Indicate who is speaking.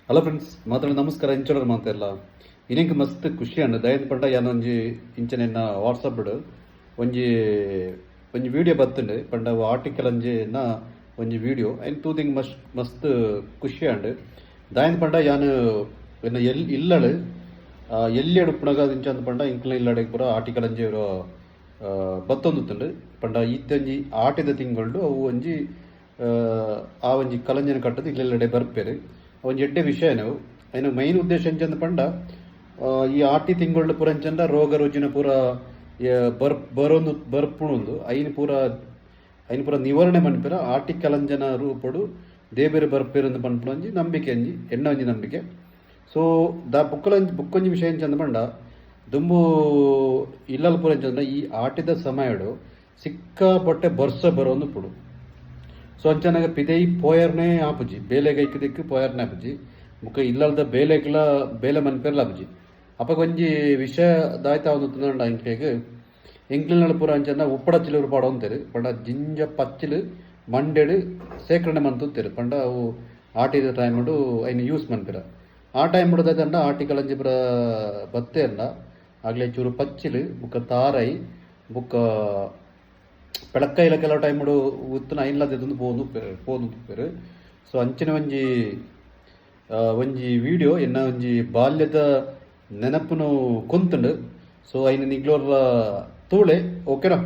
Speaker 1: Hello friends ಮಾತಾಡಿ ನಮಸ್ಕಾರ ಇಂಚೋಡರ್ ಮಾತೆಲ್ಲ ಇನ್ನೇಂಗೆ ಮಸ್ತ್ ಖುಷಿ ಅಂಡ್ ದಯದ ಪಂಡ ಯಾನೊಂಜಿ ಇಂಚನೆನ್ನ ವಾಟ್ಸಪ್ ಬಿಡು ಒಂಜಿ ಒಂಜಿ ವಿಡಿಯೋ ಬತ್ತುಂಡು ಪಂಡ ಆರ್ಟಿಕಲ್ ಅಂಜೆನ ಒಂಜಿ ವಿಡಿಯೋ ಐನ್ ತೂದಿಂಗ್ ಮಸ್ತ್ ಖುಷಿ ಅಂಡ್ ದಾಯದ ಪಂಡ ಯಾನು ಇಲ್ಲಡು ಎಲ್ಲಿ ಉಪ್ಪುನಗ ಇಂಚಂದ ಪಂಡ ಇಂಕ್ಲ ಇಲ್ಲಡೆ ಪೂರ ಆರ್ಟಿಕಲ್ ಅಂಜೆ ಇರೋ ಬತ್ತೊಂದುತ್ತುಂಡು ಪಂಡ ಈತ್ತಂಜಿ ಆಟಿದ ತಿಂಗಳು ಅವು ಒಂಜಿ ಆ ಒಂಜಿ ಕಲಂಜನ ಕಟ್ಟದು ಇಲ್ಲೆಲ್ಲಡೆ ಬರ್ಪೇರು ಒಂಜಿ ಎಡ್ಡೆ ವಿಷಯ ನಾವು ಐನ ಮೈನ್ ಉದ್ದೇಶ ಎಂಚಂದ ಪಂಡ ಈ ಆಟಿ ತಿಂಗಳು ಪೂರ ಎಂಚಂದ ರೋಗ ರುಜಿನ ಪೂರ ಬರೊಂದು ಬರ್ಪುಣೊಂದು ಐನ್ ಪೂರ ನಿವಾರಣೆ ಮನ್ಪೆರ ಆಟಿ ಕಲಂಜನ ರೂಪಡು ದೇಬೇರು ಬರ್ಪೇರು ಪನ್ಪುಣಂಜಿ ನಂಬಿಕೆ ಅಂಜಿ ಎಣ್ಣ ಒಂಜಿ ನಂಬಿಕೆ ಸೊ ಬುಕ್ಕೊಂಜಿ ವಿಷಯ ಎಂಚಂದ ಪಂಡ ದುಂಬು ಇಲ್ಲಲ್ ಪೂರ ಎಂಚಂದ ಈ ಆಟಿದ ಸಮಯಡು ಸಿಕ್ಕಾಪಟ್ಟೆ ಬರ್ಸ ಬರೋಂದು ಪುಡು ಸೊ ಅಂಚನಾಗ ಪಿದೈ ಪೋಯರ್ನೇ ಆಪುಜಿ ಬೇಲೆಗೆ ಐಕದಿಕ್ಕು ಪೋಯರ್ನೇ ಆಪುಜಿ ಮುಖ ಇಲ್ಲದ ಬೇಲೆಗ್ಲ ಬೇಲೆ ಮನ್ಪೇರ್ಲ ಆಪುಜಿ ಅಪ್ಪ ಒಂಜಿ ವಿಷಯ ದಾಯ್ತಾ ಒಂದು ತಿಂದ ಇಂಕೆಗೆ ಎಂಕ್ಲಿನ ಪೂರ ಅಂಚಂದ ಉಪ್ಪಡಚ್ಚಿಲು ಪಾಡೋ ಅಂತಾರೆ ಪಂಡ ಜಿಂಜ ಪಚ್ಚಿಲು ಮಂಡೆಡು ಸೇಕರಣೆ ಮಂತುತ್ತೇರು ಪಂಡ ಅವು ಆಟಿದ ಟೈಮಡು ಐನು ಯೂಸ್ ಮನ್ಪೇರ ಆ ಟೈಮ್ ಬಿಡದಂಡ ಆಟಿಕಲ್ ಅಂಜಿ ಪುರ ಬತ್ತೆ ಅಂಡ ಆಗ್ಲೇ ಚೂರು ಪಚ್ಚಿಲು ಬುಕ್ಕ ತಾರೈ ಬುಕ್ಕ ಪೆಳಕ್ಕೈಲ ಕೆಲವು ಟೈಮ್ ಉತ್ತನ ಐನ್ಲದ್ದು ಪೋದು ಸೊ ಅಂಚಿನ ಒಂಜಿ ವಿಡಿಯೋ ಎನ್ನ ಒಂಜಿ ಬಾಲ್ಯದ ನೆನಪುನು ಕೊಂತುಂಡು ಸೊ ಐನ ನಿಗ್ಲೋರ್ಲ ತೂಳೆ ಓಕೆನಾ.